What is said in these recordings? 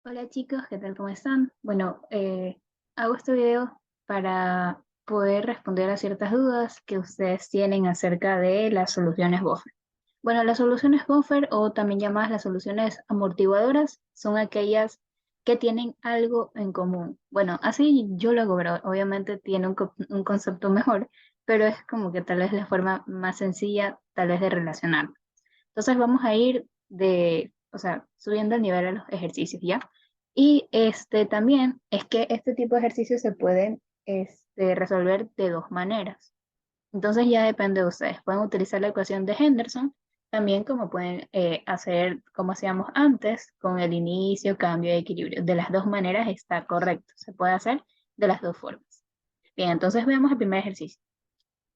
Hola chicos, ¿qué tal? ¿Cómo están? Bueno, hago este video para poder responder a ciertas dudas que ustedes tienen acerca de las soluciones buffer. Bueno, las soluciones buffer o también llamadas las soluciones amortiguadoras son aquellas que tienen algo en común. Bueno, así yo lo hago, pero obviamente tiene un concepto mejor, pero es como que tal vez la forma más sencilla tal vez de relacionar. Entonces vamos a ir o sea, subiendo el nivel a los ejercicios, ¿ya? Y también es que este tipo de ejercicios se pueden resolver de dos maneras. Entonces ya depende de ustedes. Pueden utilizar la ecuación de Henderson, también como pueden hacer como hacíamos antes, con el inicio, cambio y equilibrio. De las dos maneras está correcto. Se puede hacer de las dos formas. Bien, entonces veamos el primer ejercicio.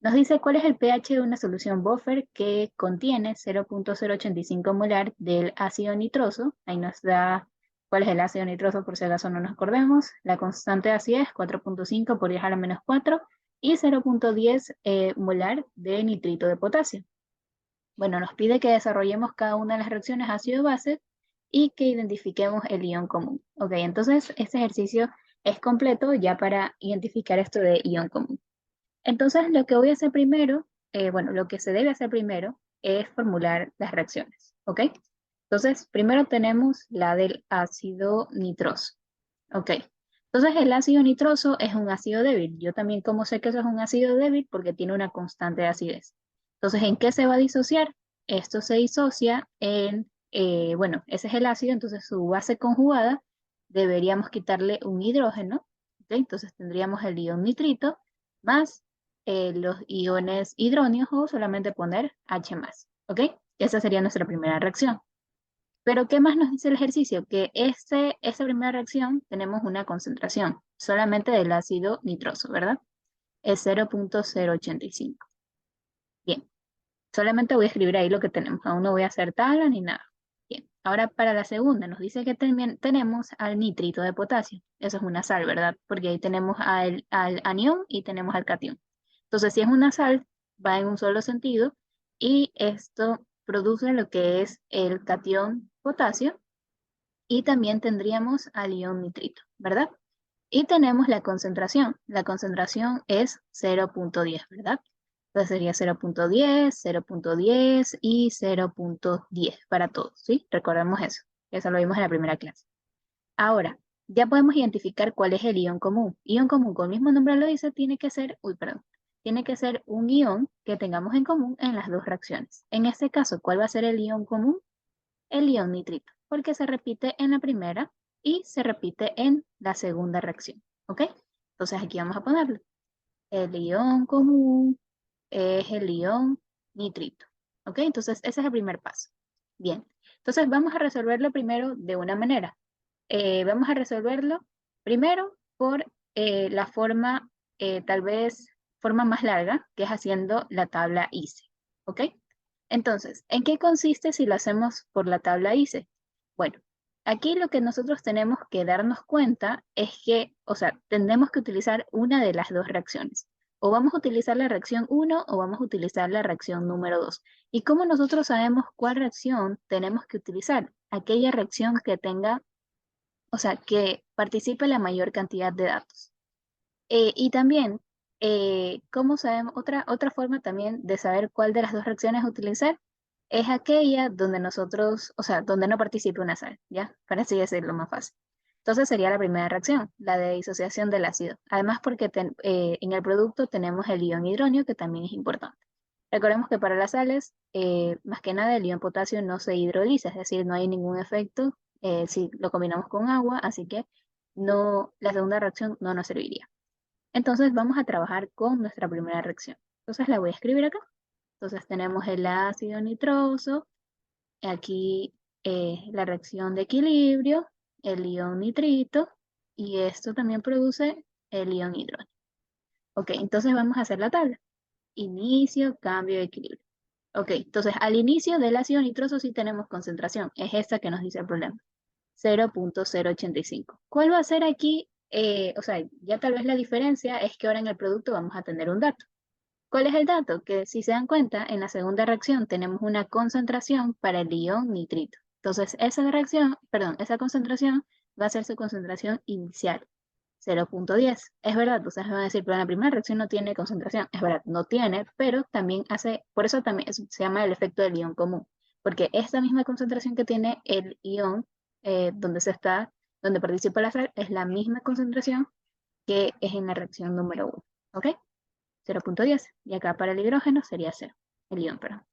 Nos dice cuál es el pH de una solución buffer que contiene 0,085 molar del ácido nitroso. Ahí nos da cuál es el ácido nitroso por si acaso no nos acordemos. La constante de acidez 4,5 por 10 a la menos 4 y 0,10 molar de nitrito de potasio. Bueno, nos pide que desarrollemos cada una de las reacciones ácido-base y que identifiquemos el ion común. Ok, entonces este ejercicio es completo ya para identificar esto de ion común. Entonces, lo que voy a hacer primero, bueno, lo que se debe hacer primero es formular las reacciones, ¿ok? Entonces, primero tenemos la del ácido nitroso, ¿ok? Entonces, el ácido nitroso es un ácido débil. Yo también, ¿cómo sé que eso es un ácido débil? Porque tiene una constante de acidez. Entonces, ¿en qué se va a disociar? Esto se disocia en, bueno, ese es el ácido, entonces su base conjugada deberíamos quitarle un hidrógeno, ¿ok? Entonces tendríamos el ion nitrito más los iones hidróneos o solamente poner H más, ¿ok? Esa sería nuestra primera reacción. Pero ¿qué más nos dice el ejercicio? Que esta primera reacción tenemos una concentración solamente del ácido nitroso, ¿verdad? Es 0,085. Bien, solamente voy a escribir ahí lo que tenemos, aún no voy a hacer tabla ni nada. Bien, ahora para la segunda nos dice que también tenemos al nitrito de potasio. Eso es una sal, ¿verdad? Porque ahí tenemos al anión y tenemos al cation. Entonces, si es una sal, va en un solo sentido y esto produce lo que es el cation potasio y también tendríamos al ion nitrito, ¿verdad? Y tenemos la concentración. La concentración es 0,10, ¿verdad? Entonces sería 0,10, 0,10 y 0,10 para todos, ¿sí? Recordemos eso. Eso lo vimos en la primera clase. Ahora, ya podemos identificar cuál es el ion común. Ion común, como el mismo nombre lo dice, tiene que ser, tiene que ser un ion que tengamos en común en las dos reacciones. En este caso, ¿cuál va a ser el ion común? El ion nitrito, porque se repite en la primera y se repite en la segunda reacción, ¿ok? Entonces aquí vamos a ponerlo. El ion común es el ion nitrito, ¿ok? Entonces ese es el primer paso. Bien, entonces vamos a resolverlo primero de una manera. Vamos a resolverlo primero por la forma, tal vez forma más larga, que es haciendo la tabla ICE, ¿ok? Entonces, ¿en qué consiste si lo hacemos por la tabla ICE? Bueno, aquí lo que nosotros tenemos que darnos cuenta es que, o sea, tendremos que utilizar una de las dos reacciones. O vamos a utilizar la reacción 1 o vamos a utilizar la reacción número 2. ¿Y cómo nosotros sabemos cuál reacción tenemos que utilizar? Aquella reacción que tenga, o sea, que participe la mayor cantidad de datos. Y también, ¿cómo sabemos? Otra forma también de saber cuál de las dos reacciones utilizar es aquella donde nosotros, o sea, donde no participe una sal, ¿ya? Para así decirlo más fácil. Entonces sería la primera reacción, la de disociación del ácido. Además, porque en el producto tenemos el ion hidróneo, que también es importante. Recordemos que para las sales, más que nada, el ion potasio no se hidroliza, es decir, no hay ningún efecto si lo combinamos con agua, así que no, la segunda reacción no nos serviría. Entonces vamos a trabajar con nuestra primera reacción. Entonces la voy a escribir acá. Entonces tenemos el ácido nitroso, aquí la reacción de equilibrio, el ion nitrito, y esto también produce el ion hidrógeno. Ok, entonces vamos a hacer la tabla. Inicio, cambio, equilibrio. Ok, entonces al inicio del ácido nitroso sí tenemos concentración. Es esta que nos dice el problema. 0,085. ¿Cuál va a ser aquí? O sea, ya tal vez la diferencia es que ahora en el producto vamos a tener un dato. ¿Cuál es el dato? Que si se dan cuenta, en la segunda reacción tenemos una concentración para el ion nitrito. Entonces, esa reacción, perdón, esa concentración va a ser su concentración inicial, 0.10. Es verdad, ustedes me van a decir, pero la primera reacción no tiene concentración. Es verdad, no tiene, pero también hace, por eso también se llama el efecto del ion común, porque esta misma concentración que tiene el ion donde participa la sal, es la misma concentración que es en la reacción número 1. ¿Ok? 0.10. Y acá para el hidrógeno sería 0. El ion, perdón.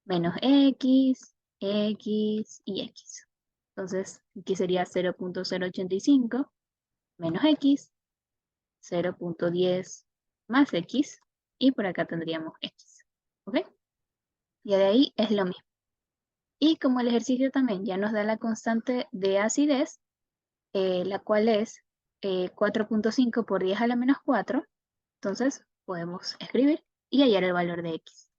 Menos X, X y X. Entonces, aquí sería 0.085 menos X, 0.10 más X, y por acá tendríamos X. ¿Ok? Y de ahí es lo mismo. Y como el ejercicio también ya nos da la constante de acidez, la cual es 4.5 por 10 a la menos 4, entonces podemos escribir y hallar el valor de X.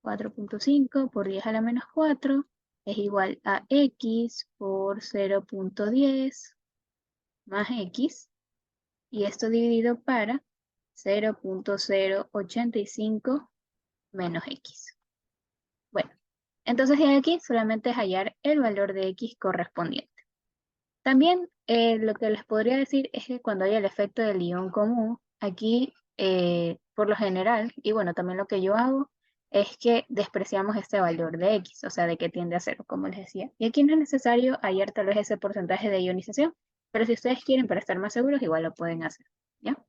4.5 por 10 a la menos 4 es igual a X por 0.10 más X, y esto dividido para 0.085 menos X. Bueno, entonces de aquí solamente es hallar el valor de X correspondiente. También lo que les podría decir es que cuando hay el efecto del ion común, aquí por lo general, y bueno, también lo que yo hago, es que despreciamos este valor de X, o sea, de que tiende a cero, como les decía. Y aquí no es necesario hallar tal vez ese porcentaje de ionización, pero si ustedes quieren para estar más seguros, igual lo pueden hacer, ¿ya?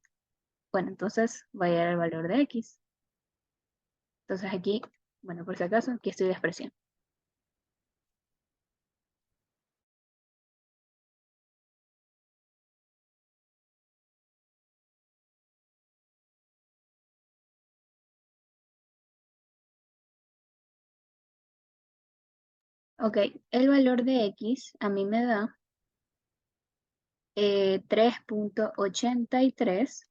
Bueno, entonces voy a hallar el valor de X. Entonces aquí, bueno, por si acaso, aquí estoy despreciando. Ok, el valor de X a mí me da 3.83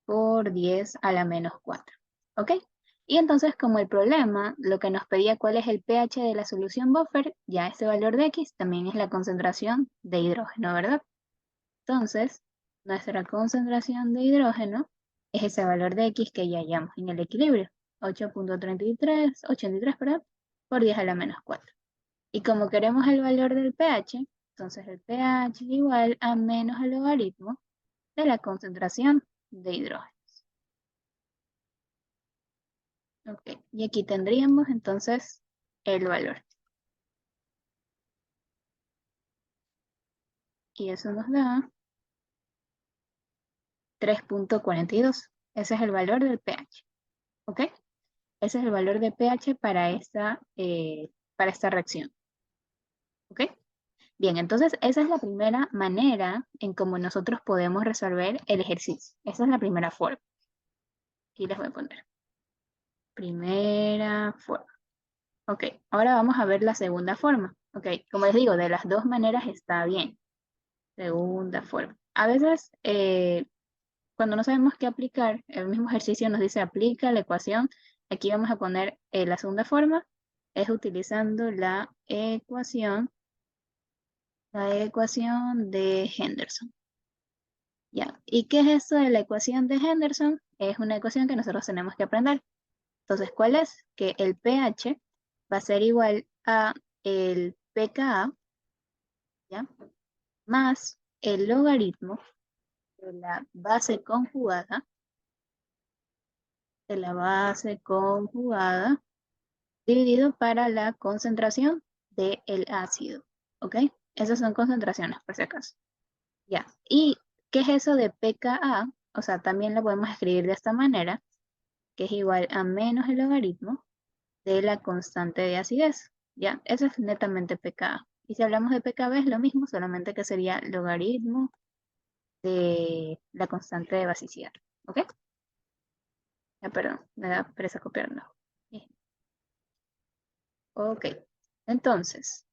por 10 a la menos 4. ¿Ok? Y entonces, como el problema, lo que nos pedía cuál es el pH de la solución buffer, ya este valor de X también es la concentración de hidrógeno, ¿verdad? Entonces, nuestra concentración de hidrógeno es ese valor de X que ya hallamos en el equilibrio, 83, perdón, por 10 a la menos 4. Y como queremos el valor del pH, entonces el pH es igual a menos el logaritmo de la concentración de hidrógeno. Ok, y aquí tendríamos entonces el valor. Y eso nos da 3.42. Ese es el valor del pH. ¿Ok? Ese es el valor de pH para esta reacción. ¿Ok? Bien, entonces esa es la primera manera en cómo nosotros podemos resolver el ejercicio. Esa es la primera forma. Aquí les voy a poner. Primera forma. Ok, ahora vamos a ver la segunda forma. Ok, como les digo, de las dos maneras está bien. Segunda forma. A veces, cuando no sabemos qué aplicar, el mismo ejercicio nos dice aplica la ecuación. Aquí vamos a poner la segunda forma, es utilizando la ecuación de Henderson. ¿Ya? ¿Y qué es esto de la ecuación de Henderson? Es una ecuación que nosotros tenemos que aprender. Entonces, ¿cuál es? Que el pH va a ser igual a el pKa, ¿ya? Más el logaritmo de la base conjugada, dividido para la concentración del ácido. ¿Ok? Esas son concentraciones, por si acaso. Ya. ¿Y qué es eso de pKa? O sea, también lo podemos escribir de esta manera, que es igual a menos el logaritmo de la constante de acidez. Ya, eso es netamente pKa. Y si hablamos de pKb es lo mismo, solamente que sería logaritmo de la constante de basicidad. ¿Ok? Ya, perdón, me da presa copiar, no. Ok, entonces,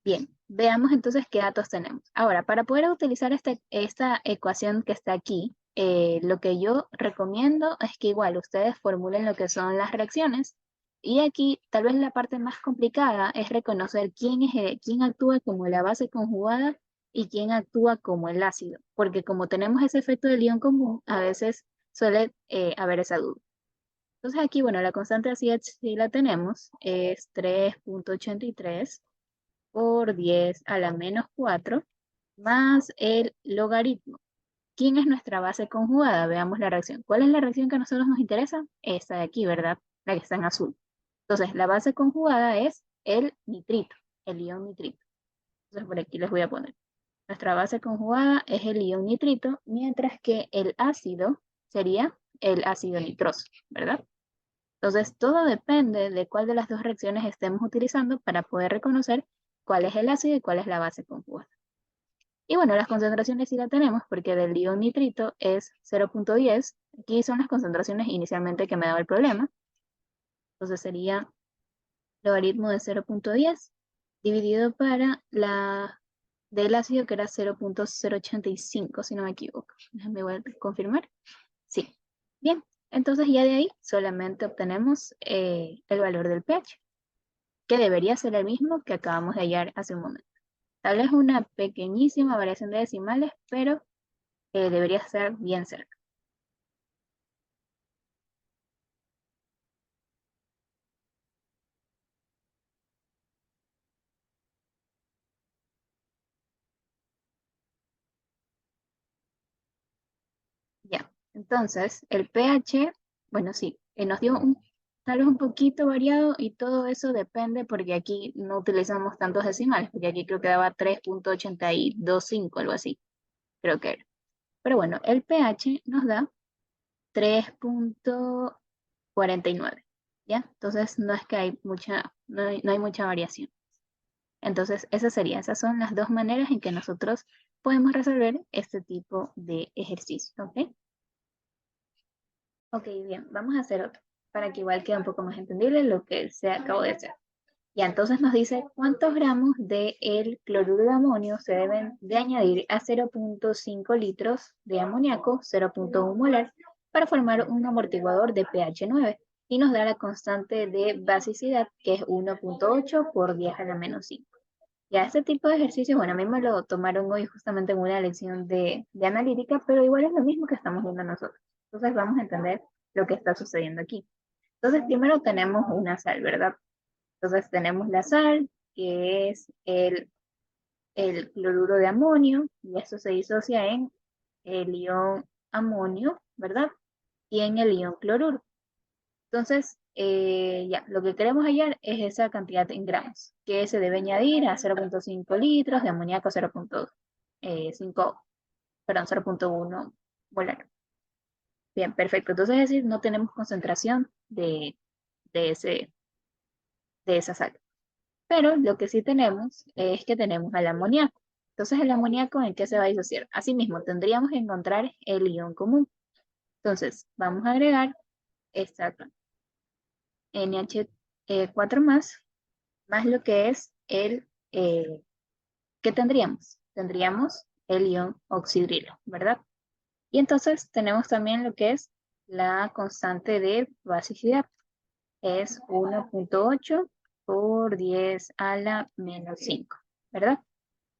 bien, veamos entonces qué datos tenemos. Ahora, para poder utilizar esta ecuación que está aquí, lo que yo recomiendo es que igual ustedes formulen lo que son las reacciones. Y aquí, tal vez la parte más complicada es reconocer quién actúa como la base conjugada y quién actúa como el ácido. Porque como tenemos ese efecto del ion común, a veces suele haber esa duda. Entonces aquí, bueno, la constante de acidez sí la tenemos, es 3.83 por 10 a la menos 4. más el logaritmo. ¿Quién es nuestra base conjugada? Veamos la reacción. ¿Cuál es la reacción que a nosotros nos interesa? Esta de aquí, ¿verdad? La que está en azul. Entonces, la base conjugada es el nitrito, el ion nitrito. Entonces, por aquí les voy a poner. Nuestra base conjugada es el ion nitrito, mientras que el ácido sería el ácido nitroso, ¿verdad? Entonces, todo depende de cuál de las dos reacciones estemos utilizando para poder reconocer cuál es el ácido y cuál es la base conjugada. Y bueno, las concentraciones sí las tenemos porque del ion nitrito es 0.10. Aquí son las concentraciones inicialmente que me daba el problema. Entonces sería logaritmo de 0.10 dividido para la del ácido que era 0.085, si no me equivoco. Déjame confirmar. Sí. Bien, entonces ya de ahí solamente obtenemos el valor del pH, que debería ser el mismo que acabamos de hallar hace un momento. Tal vez una pequeñísima variación de decimales, pero debería ser bien cerca. Ya, entonces el pH, bueno, sí, nos dio tal vez un poquito variado y todo eso depende porque aquí no utilizamos tantos decimales, porque aquí creo que daba 3.825, algo así, creo que era. Pero bueno, el pH nos da 3.49, ¿ya? Entonces no es que hay mucha, no hay mucha variación. Entonces, esas son las dos maneras en que nosotros podemos resolver este tipo de ejercicio, ¿ok? Ok, bien, vamos a hacer otro, para que igual quede un poco más entendible lo que se acabó de hacer. Ya, entonces nos dice cuántos gramos de el cloruro de amonio se deben de añadir a 0.5 litros de amoníaco, 0.1 molar, para formar un amortiguador de pH 9 y nos da la constante de basicidad que es 1.8 por 10 a la menos 5. Ya este tipo de ejercicio, bueno, a mí me lo tomaron hoy justamente en una lección de analítica, pero igual es lo mismo que estamos viendo nosotros. Entonces vamos a entender lo que está sucediendo aquí. Entonces primero tenemos una sal, ¿verdad? Entonces tenemos la sal, que es el cloruro de amonio, y eso se disocia en el ion amonio, ¿verdad? Y en el ion cloruro. Entonces, ya, lo que queremos hallar es esa cantidad en gramos, que se debe añadir a 0.5 litros de amoníaco 0.5, perdón, 0.1 molar. Bien, perfecto. Entonces, es decir, no tenemos concentración de, ese, de esa sal. Pero lo que sí tenemos es que tenemos al amoníaco. Entonces, ¿el amoníaco en qué se va a disociar? Asimismo, tendríamos que encontrar el ion común. Entonces, vamos a agregar esta NH4 más lo que es ¿qué tendríamos? Tendríamos el ion oxidrilo, ¿verdad? Y entonces tenemos también lo que es la constante de basicidad. Es 1.8 por 10 a la menos 5, ¿verdad?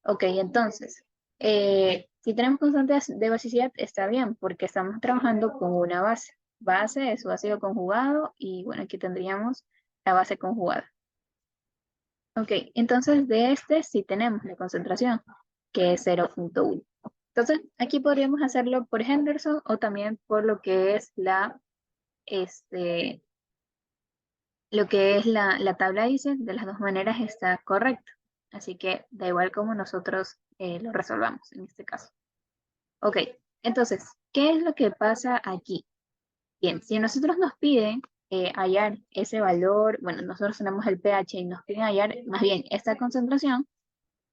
Ok, entonces, si tenemos constante de basicidad, está bien, porque estamos trabajando con una base. Base es su ácido conjugado y bueno, aquí tendríamos la base conjugada. Ok, entonces de este sí tenemos la concentración, que es 0.1. Entonces, aquí podríamos hacerlo por Henderson o también por lo que es este, la tabla dice, de las dos maneras está correcto. Así que da igual como nosotros lo resolvamos en este caso. Ok, entonces, ¿qué es lo que pasa aquí? Bien, si nosotros nos piden hallar ese valor, bueno, nosotros tenemos el pH y nos piden hallar más bien esta concentración,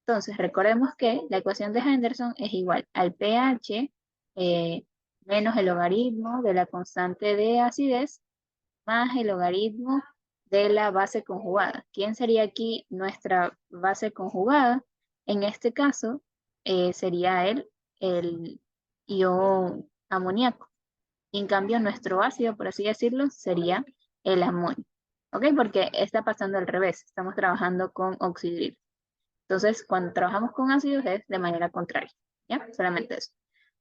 entonces recordemos que la ecuación de Henderson es igual al pH menos el logaritmo de la constante de acidez más el logaritmo de la base conjugada. ¿Quién sería aquí nuestra base conjugada? En este caso sería el ion amoníaco. Y en cambio nuestro ácido, por así decirlo, sería el amonio. ¿Ok? Porque está pasando al revés. Estamos trabajando con oxidrilo. Entonces, cuando trabajamos con ácidos es de manera contraria. ¿Ya? Solamente eso.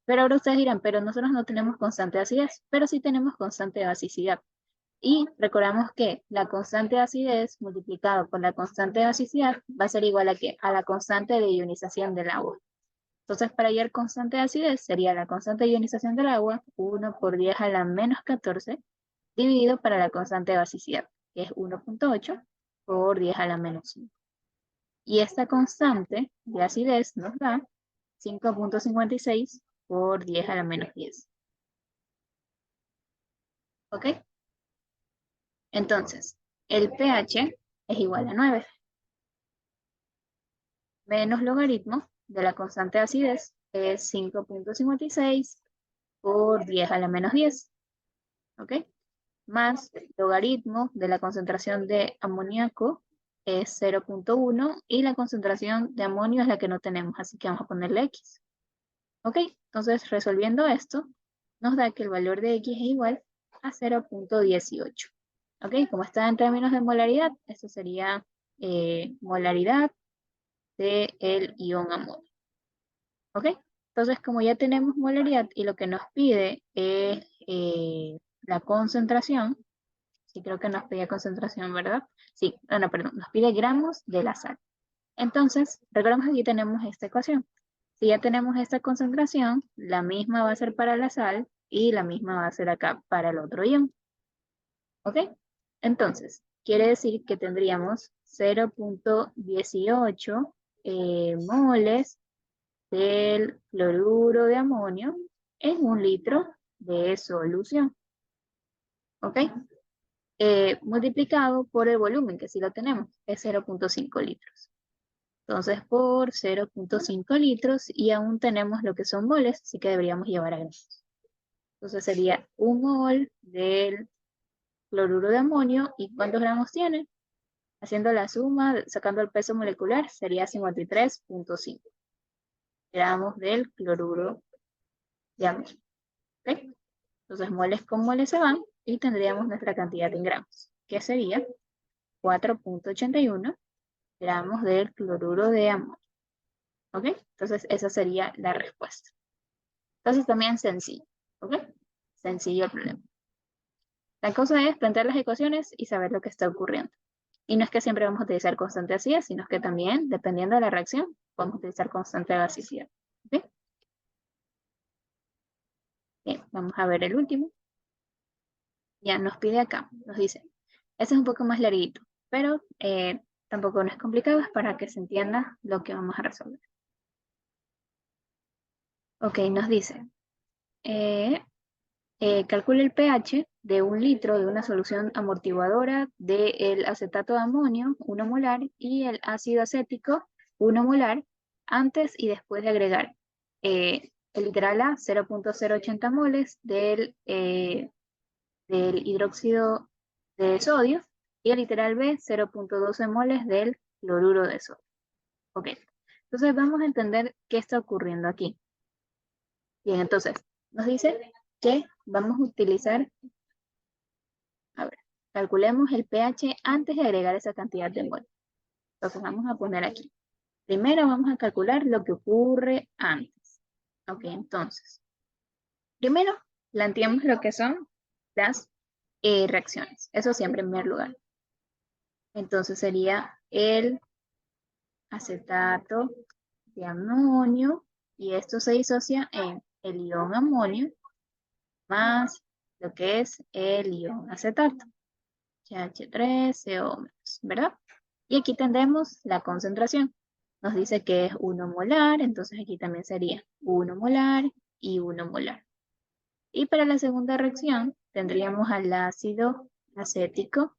Pero ahora ustedes dirán, pero nosotros no tenemos constante de acidez, pero sí tenemos constante de basicidad. Y recordamos que la constante de acidez multiplicado por la constante de basicidad va a ser igual a, ¿qué? A la constante de ionización del agua. Entonces, para hallar constante de acidez, sería la constante de ionización del agua, 1 por 10 a la menos 14, dividido para la constante de basicidad, que es 1,8 por 10 a la menos 5. Y esta constante de acidez nos da 5,56 por 10 a la menos 10. ¿Ok? Entonces, el pH es igual a 9 menos logaritmo de la constante de acidez es 5,56 por 10 a la menos 10. ¿Ok? Más logaritmo de la concentración de amoníaco es 0,1 y la concentración de amonio es la que no tenemos, así que vamos a ponerle X. ¿Ok? Entonces, resolviendo esto, nos da que el valor de X es igual a 0,18. ¿Ok? Como está en términos de molaridad, esto sería molaridad del ion amonio. ¿Ok? Entonces, como ya tenemos molaridad y lo que nos pide es la concentración, sí creo que nos pide concentración, ¿verdad? Sí, no, perdón, nos pide gramos de la sal. Entonces, recordemos que aquí tenemos esta ecuación. Si ya tenemos esta concentración, la misma va a ser para la sal y la misma va a ser acá para el otro ion. ¿Ok? Entonces, quiere decir que tendríamos 0,18 moles del cloruro de amonio en 1 litro de solución. ¿Ok? Multiplicado por el volumen, que sí lo tenemos, es 0,5 litros. Entonces, por 0,5 litros y aún tenemos lo que son moles, así que deberíamos llevar a gramos. Entonces sería 1 mol del cloruro de amonio. ¿Y cuántos gramos tiene? Haciendo la suma, sacando el peso molecular, sería 53,5 gramos del cloruro de amonio. ¿Okay? Entonces, moles con moles se van y tendríamos nuestra cantidad en gramos, que sería 4,81 gramos del cloruro de amonio. ¿Ok? Entonces, esa sería la respuesta. Entonces, también sencillo. ¿Ok? Sencillo el problema. La cosa es plantear las ecuaciones y saber lo que está ocurriendo. Y no es que siempre vamos a utilizar constante de acidez, sino que también, dependiendo de la reacción, podemos utilizar constante de basicidad. ¿Ok? Bien, vamos a ver el último. Ya nos pide acá, nos dice, este es un poco más larguito, pero tampoco no es complicado, es para que se entienda lo que vamos a resolver. Ok, nos dice, eh, calcule el pH de 1 litro de una solución amortiguadora del acetato de amonio, 1 molar, y el ácido acético, 1 molar, antes y después de agregar el literal A, 0,080 moles del hidróxido de sodio, y el literal B, 0,12 moles del cloruro de sodio. Ok, entonces vamos a entender qué está ocurriendo aquí. Bien, entonces nos dice que vamos a utilizar, a ver, calculemos el pH antes de agregar esa cantidad de moles. Entonces vamos a poner aquí. Primero vamos a calcular lo que ocurre antes. Ok, entonces, primero planteamos lo que son las reacciones. Eso siempre en primer lugar. Entonces sería el acetato de amonio y esto se disocia en el ion amonio más lo que es el ion acetato, CH3CO-, ¿verdad? Y aquí tendremos la concentración. Nos dice que es 1 molar, entonces aquí también sería 1 molar y 1 molar. Y para la segunda reacción tendríamos al ácido acético,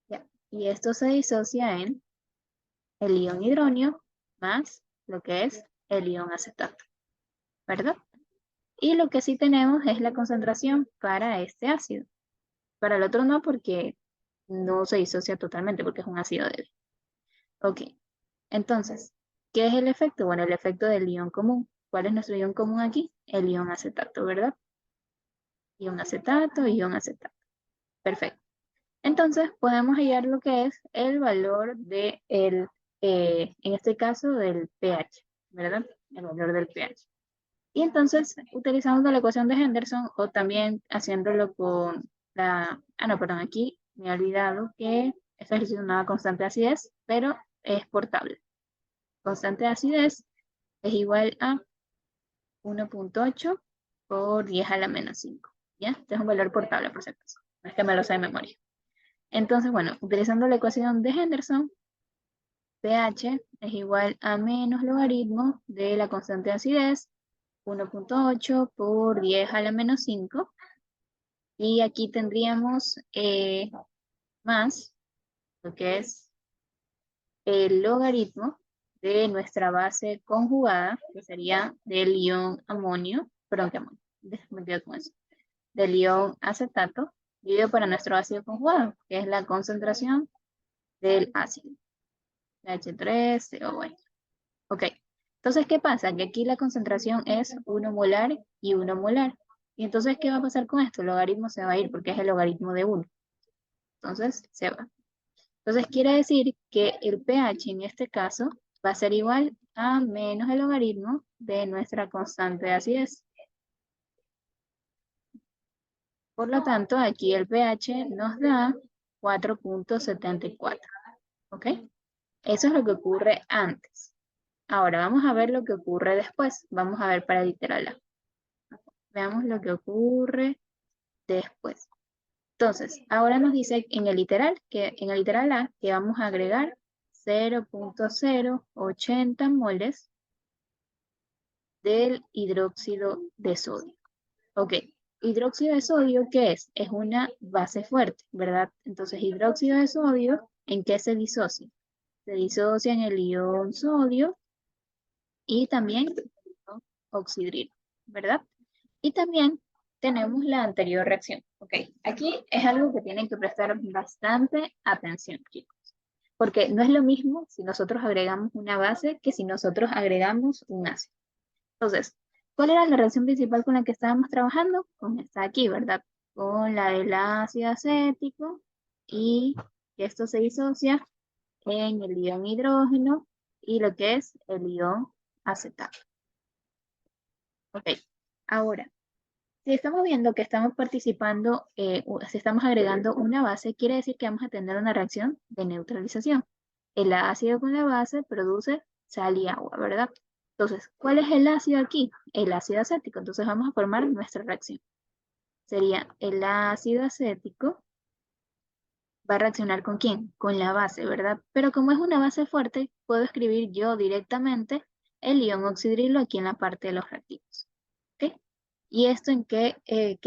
¿ya? Y esto se disocia en el ion hidronio más lo que es el ion acetato, ¿verdad? Y lo que sí tenemos es la concentración para este ácido. Para el otro no, porque no se disocia totalmente, porque es un ácido débil. Ok, entonces, ¿qué es el efecto? Bueno, el efecto del ion común. ¿Cuál es nuestro ion común aquí? El ion acetato, ¿verdad? Ion acetato, ion acetato. Perfecto. Entonces, podemos hallar lo que es el valor de en este caso, del pH, ¿verdad? El valor del pH. Y entonces, utilizando la ecuación de Henderson o también haciéndolo con no, perdón, aquí me he olvidado que esta es una constante de acidez, pero es portable. constante de acidez es igual a 1.8 por 10 a la menos 5. ¿Ya? Este es un valor por tabla, por si acaso. No es que me lo sé de memoria. Entonces, bueno, utilizando la ecuación de Henderson, pH es igual a menos logaritmo de la constante de acidez, 1.8 por 10 a la menos 5. Y aquí tendríamos más lo que es el logaritmo de nuestra base conjugada, que sería del ion amonio, perdón, que amonio, me quedo con eso, del ion acetato, dividido para nuestro ácido conjugado, que es la concentración del ácido, H3CO. Ok, entonces, ¿qué pasa? Que aquí la concentración es 1 molar y 1 molar. Y entonces, ¿qué va a pasar con esto? El logaritmo se va a ir porque es el logaritmo de 1. Entonces, se va. Entonces, quiere decir que el pH en este caso va a ser igual a menos el logaritmo de nuestra constante de acidez. Por lo tanto, aquí el pH nos da 4.74. ¿Ok? Eso es lo que ocurre antes. Ahora, vamos a ver lo que ocurre después. Vamos a ver para literal A. Veamos lo que ocurre después. Entonces, ahora nos dice en el literal A que vamos a agregar 0.080 moles del hidróxido de sodio. Ok, hidróxido de sodio, ¿qué es? Es una base fuerte, ¿verdad? Entonces, hidróxido de sodio, ¿en qué se disocia? Se disocia en el ion sodio y también oxidrilo, ¿verdad? Y también tenemos la anterior reacción. Ok, aquí es algo que tienen que prestar bastante atención, chicos. Porque no es lo mismo si nosotros agregamos una base que si nosotros agregamos un ácido. Entonces, ¿cuál era la reacción principal con la que estábamos trabajando? Con esta aquí, ¿verdad? Con la del ácido acético y esto se disocia en el ion hidrógeno y lo que es el ion acetato. Ok, ahora, si estamos viendo que estamos participando, si estamos agregando una base, quiere decir que vamos a tener una reacción de neutralización. El ácido con la base produce sal y agua, ¿verdad? Entonces, ¿cuál es el ácido aquí? El ácido acético. Entonces vamos a formar nuestra reacción. Sería el ácido acético va a reaccionar ¿con quién? Con la base, ¿verdad? Pero como es una base fuerte, puedo escribir yo directamente el ion oxidrilo aquí en la parte de los reactivos. ¿Ok? ¿Y esto en qué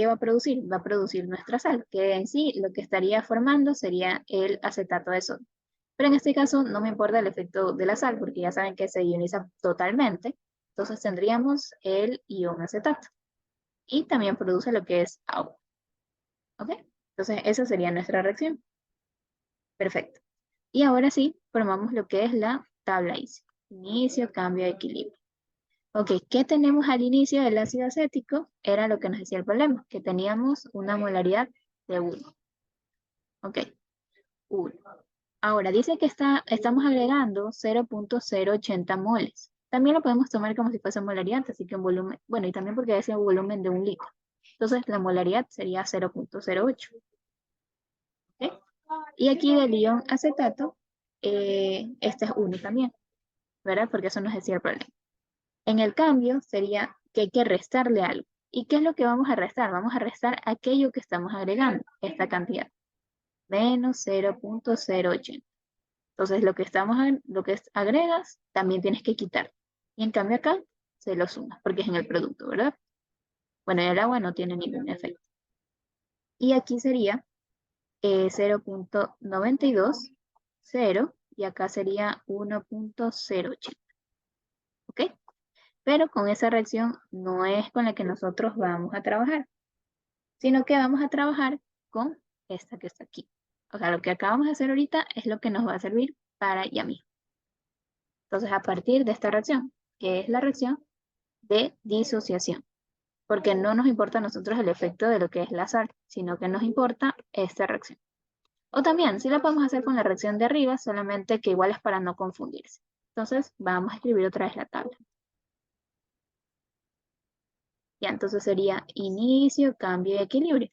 va a producir? Va a producir nuestra sal, que en sí lo que estaría formando sería el acetato de sodio. Pero en este caso no me importa el efecto de la sal, porque ya saben que se ioniza totalmente. Entonces tendríamos el ion acetato. Y también produce lo que es agua. ¿Ok? Entonces esa sería nuestra reacción. Perfecto. Y ahora sí, formamos lo que es la tabla ISI. Inicio, cambio, equilibrio. Ok, ¿qué tenemos al inicio del ácido acético? Era lo que nos decía el problema, que teníamos una molaridad de 1. Ok, 1. Ahora, dice que estamos agregando 0.080 moles. También lo podemos tomar como si fuese molaridad, así que un volumen, bueno, y también porque decía un volumen de 1 litro. Entonces, la molaridad sería 0.08. ¿Ok? Y aquí del ion acetato, este es 1 también, ¿verdad? Porque eso nos decía el problema. En el cambio, sería que hay que restarle algo. ¿Y qué es lo que vamos a restar? Vamos a restar aquello que estamos agregando, esta cantidad, menos 0.080. Entonces, lo que agregas, también tienes que quitar. Y en cambio acá, se lo sumas, porque es en el producto, ¿verdad? Bueno, y el agua no tiene ningún efecto. Y aquí sería 0.92, 0, y acá sería 1.080. ¿Ok? Pero con esa reacción no es con la que nosotros vamos a trabajar, sino que vamos a trabajar con esta que está aquí. O sea, lo que acabamos de hacer ahorita es lo que nos va a servir para ya mismo. Entonces, a partir de esta reacción, que es la reacción de disociación, porque no nos importa a nosotros el efecto de lo que es la sal, sino que nos importa esta reacción. O también, sí la podemos hacer con la reacción de arriba, solamente que igual es para no confundirse. Entonces, vamos a escribir otra vez la tabla. Ya, entonces sería inicio, cambio y equilibrio.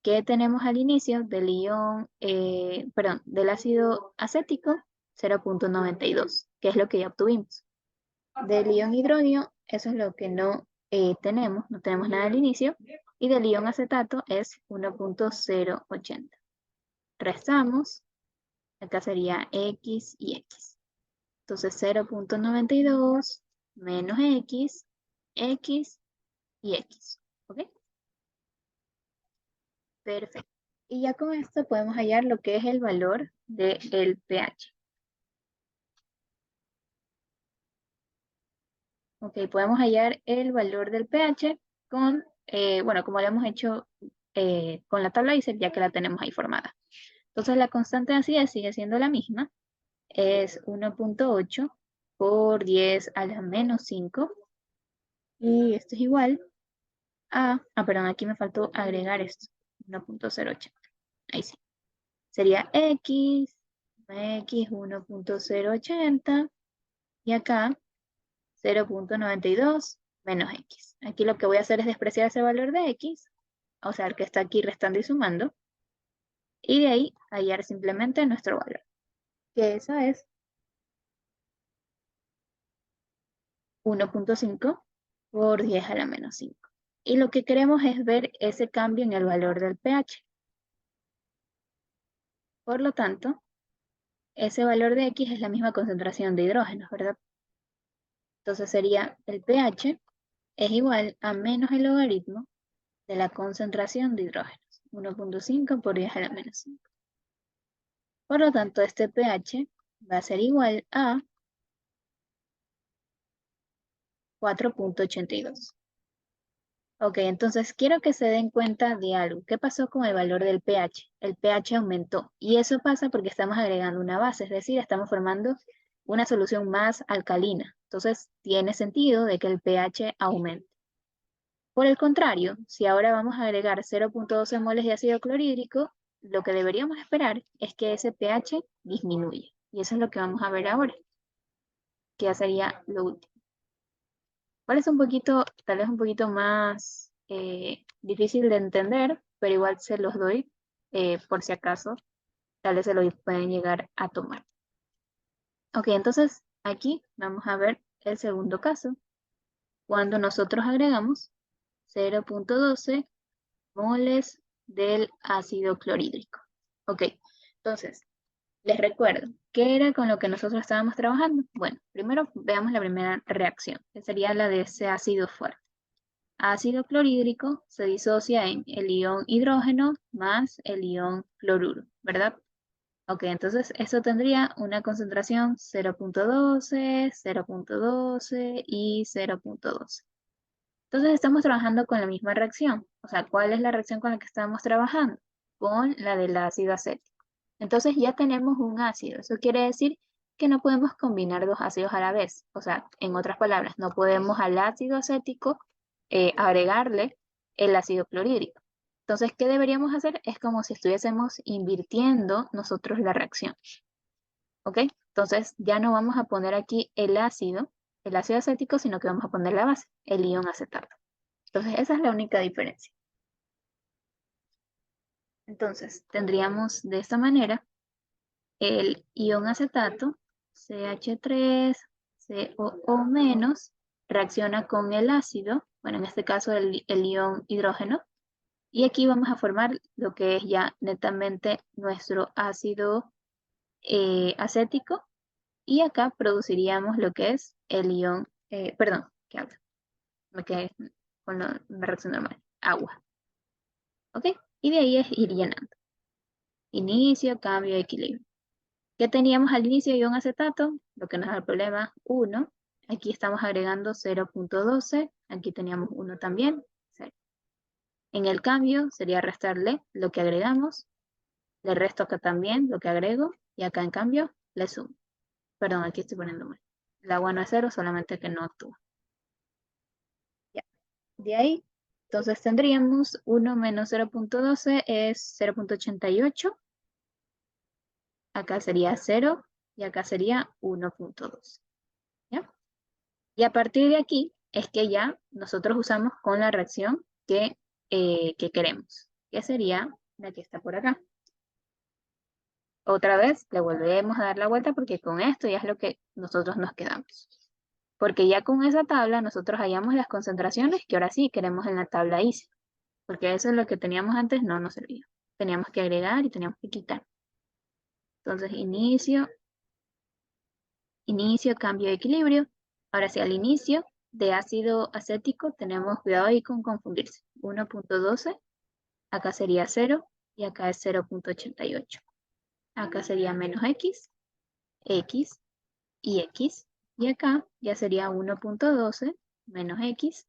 ¿Qué tenemos al inicio del ion, del ácido acético? 0.92, que es lo que ya obtuvimos. Del ion hidrógeno, eso es lo que no tenemos nada al inicio, y del ion acetato es 1.080. Restamos, acá sería X y X. Entonces 0.92 menos X, X y X. ¿Ok? Perfecto. Y ya con esto podemos hallar lo que es el valor del pH. Ok, podemos hallar el valor del pH con, bueno, como lo hemos hecho con la tabla ICEP, ya que la tenemos ahí formada. Entonces la constante de acidez sigue siendo la misma, es 1.8 por 10 a la menos 5, y esto es igual perdón, aquí me faltó agregar esto, 1.08, ahí sí. Sería X 1.080, y acá 0.92 menos X. Aquí lo que voy a hacer es despreciar ese valor de X, o sea, el que está aquí restando y sumando, y de ahí hallar simplemente nuestro valor, que eso es 1.5 por 10 a la menos 5. Y lo que queremos es ver ese cambio en el valor del pH. Por lo tanto, ese valor de X es la misma concentración de hidrógenos, ¿verdad? Entonces sería el pH es igual a menos el logaritmo de la concentración de hidrógenos, 1.5 por 10 a la menos 5. Por lo tanto, este pH va a ser igual a 4.82. Ok, entonces quiero que se den cuenta de algo. ¿Qué pasó con el valor del pH? El pH aumentó, y eso pasa porque estamos agregando una base, es decir, estamos formando una solución más alcalina. Entonces, tiene sentido de que el pH aumente. Por el contrario, si ahora vamos a agregar 0.12 moles de ácido clorhídrico, lo que deberíamos esperar es que ese pH disminuya. Y eso es lo que vamos a ver ahora, que ya sería lo último. Parece un poquito, tal vez un poquito más difícil de entender, pero igual se los doy por si acaso, tal vez se lo pueden llegar a tomar. Ok, entonces aquí vamos a ver el segundo caso, cuando nosotros agregamos 0.12 moles del ácido clorhídrico. Ok, entonces, les recuerdo, ¿qué era con lo que nosotros estábamos trabajando? Bueno, primero veamos la primera reacción, que sería la de ese ácido fuerte. Ácido clorhídrico se disocia en el ion hidrógeno más el ion cloruro, ¿verdad? Ok, entonces eso tendría una concentración 0.12, 0.12 y 0.12. Entonces estamos trabajando con la misma reacción. O sea, ¿cuál es la reacción con la que estamos trabajando? Con la del ácido acético. Entonces ya tenemos un ácido. Eso quiere decir que no podemos combinar dos ácidos a la vez. O sea, en otras palabras, no podemos al ácido acético agregarle el ácido clorhídrico. Entonces, ¿qué deberíamos hacer? Es como si estuviésemos invirtiendo nosotros la reacción. ¿Ok? Entonces ya no vamos a poner aquí el ácido acético, sino que vamos a poner la base, el ion acetato. Entonces esa es la única diferencia. Entonces tendríamos de esta manera el ion acetato, CH3COO-, reacciona con el ácido, bueno, en este caso el ion hidrógeno, y aquí vamos a formar lo que es ya netamente nuestro ácido acético, y acá produciríamos lo que es el ion, perdón, ¿qué hablo? Me quedé con la reacción normal, agua. ¿Ok? Y de ahí es ir llenando. Inicio, cambio, equilibrio. ¿Qué teníamos al inicio? Ion acetato, lo que nos da el problema, 1. Aquí estamos agregando 0.12, aquí teníamos 1 también, 0. En el cambio sería restarle lo que agregamos, le resto acá también lo que agrego, y acá en cambio le sumo. Perdón, aquí estoy poniendo mal. El agua no es 0, solamente que no actúa. Ya. De ahí, entonces tendríamos 1 menos 0.12 es 0.88. Acá sería 0 y acá sería 1.2. ¿Ya? Y a partir de aquí es que ya nosotros usamos con la reacción que queremos, que sería la que está por acá. Otra vez le volvemos a dar la vuelta porque con esto ya es lo que nosotros nos quedamos. Porque ya con esa tabla nosotros hallamos las concentraciones que ahora sí queremos en la tabla ICE. Porque eso es lo que teníamos antes, no nos servía. Teníamos que agregar y teníamos que quitar. Entonces, inicio, cambio de equilibrio. Ahora sí, al inicio de ácido acético tenemos cuidado ahí con confundirse. 1.12, acá sería 0 y acá es 0.88. Acá sería menos X, X y X. Y acá ya sería 1.12 menos X,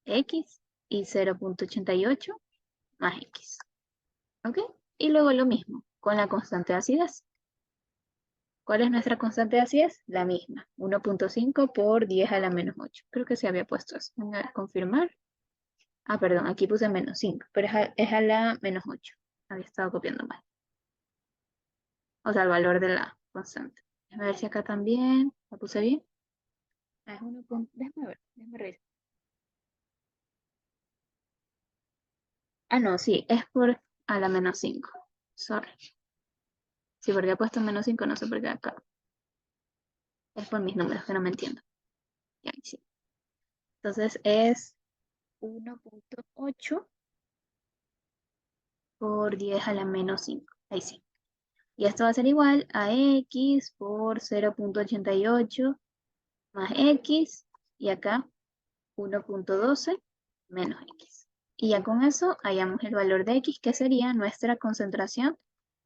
X y 0.88 más X. ¿Ok? Y luego lo mismo con la constante de acidez. ¿Cuál es nuestra constante de acidez? La misma, 1.5 por 10 a la menos 8. Creo que se había puesto eso. Voy a confirmar. Ah, perdón, aquí puse menos 5, pero es a la menos 8. Había estado copiando mal. O sea, el valor de la constante. Déjame ver si acá también la puse bien. Ah, es 1. Déjame ver, déjame revisar. Ah, no, sí, es por a la menos 5. Sorry. Sí, porque he puesto menos 5, no sé por qué acá. Es por mis números que no me entiendo. Ya, sí. Entonces es 1.8 por 10 a la menos 5. Ahí sí. Y esto va a ser igual a x por 0.88 más x. Y acá 1.12 menos x. Y ya con eso hallamos el valor de x, que sería nuestra concentración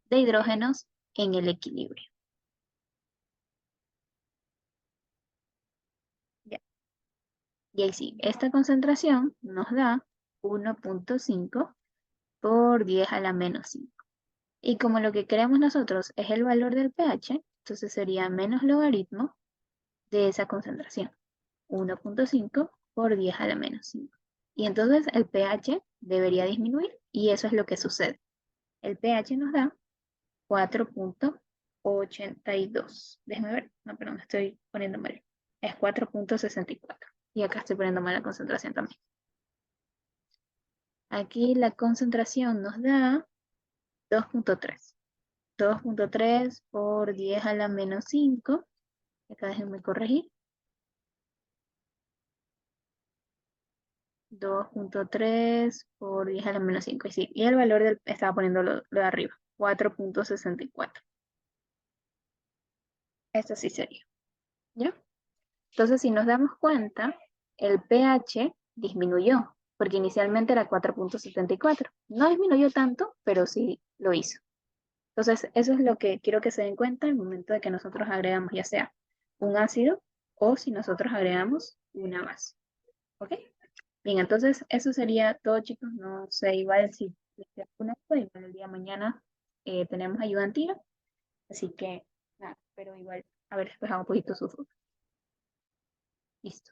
de hidrógenos en el equilibrio. Ya. Y ahí sí, esta concentración nos da 1.5 por 10 a la menos 5. Y como lo que queremos nosotros es el valor del pH, entonces sería menos logaritmo de esa concentración, 1.5 por 10 a la menos 5. Y entonces el pH debería disminuir y eso es lo que sucede. El pH nos da 4.82. Déjame ver, no, perdón, me estoy poniendo mal. Es 4.64. Y acá estoy poniendo mal la concentración también. Aquí la concentración nos da 2.3. 2.3 por 10 a la menos 5. Acá déjenme corregir. 2.3 por 10 a la menos 5. Y sí, y el valor estaba poniendo lo de arriba, 4.64. Esto sí sería, ¿ya? Entonces, si nos damos cuenta, el pH disminuyó, porque inicialmente era 4.74. No disminuyó tanto, pero sí lo hizo. Entonces, eso es lo que quiero que se den cuenta en el momento de que nosotros agregamos ya sea un ácido o si nosotros agregamos una base. ¿Ok? Bien, entonces eso sería todo, chicos. No sé, igual si les queda alguna cosa, igual el día de mañana tenemos ayudantina. Así que, nada, pero igual haber despejado un poquito sus dudas. Listo.